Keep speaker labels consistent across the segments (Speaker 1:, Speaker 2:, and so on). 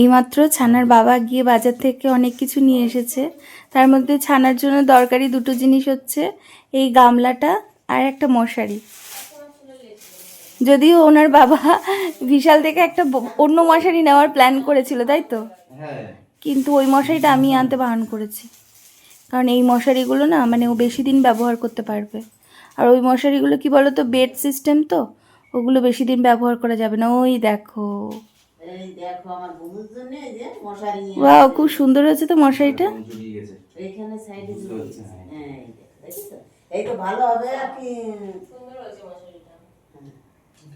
Speaker 1: এইমাত্র ছানার বাবা গিয়ে বাজার থেকে অনেক কিছু নিয়ে এসেছে। তার মধ্যে ছানার জন্য দরকারি দুটো জিনিস হচ্ছে এই গামলাটা আর একটা মশারি। যদিও ওনার বাবা বিশাল থেকে একটা অন্য মশারি নেওয়ার প্ল্যান করেছিল, তাই তো? কিন্তু ওই মশারিটা আমি আনতে বারণ করেছি, কারণ এই মশারিগুলো না মানে ও বেশি দিন ব্যবহার করতে পারবে। আর ওই মশারিগুলো কি বলো তো, বেড সিস্টেম তো, ওগুলো বেশি দিন ব্যবহার করা যাবে না। ওই দেখো, ওয়াও, খুব সুন্দর হয়েছে তো মশারিটা।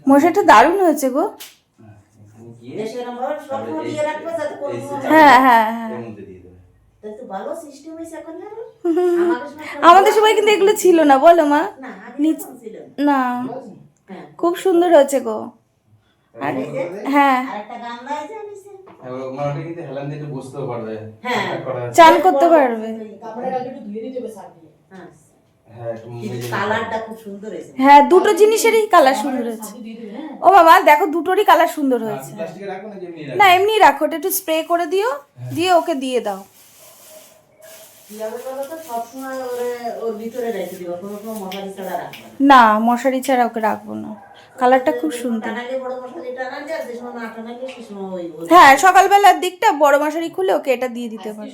Speaker 1: মশারিটা দারুণ হয়েছে গো। হ্যাঁ হ্যাঁ হ্যাঁ, আমাদের সময় কিন্তু এগুলো ছিল না, বলো মা? না, খুব সুন্দর হয়েছে গো। আর হ্যাঁ, চান করতে পারবে। হ্যাঁ, দুটো জিনিসেরই কালার সুন্দর হয়েছে। ও বাবা দেখো, দুটোরই কালার সুন্দর হয়েছে। না, এমনি রাখো, ওটা একটু স্প্রে করে দিও, দিয়ে ওকে দিয়ে দাও। না, মশারি ছাড়া ওকে রাখবো না, কালারটা খুব সুন্দর। হ্যাঁ, সকালবেলার দিকটা বড় মশারি খুলে ওকে এটা দিয়ে দিতে পারো।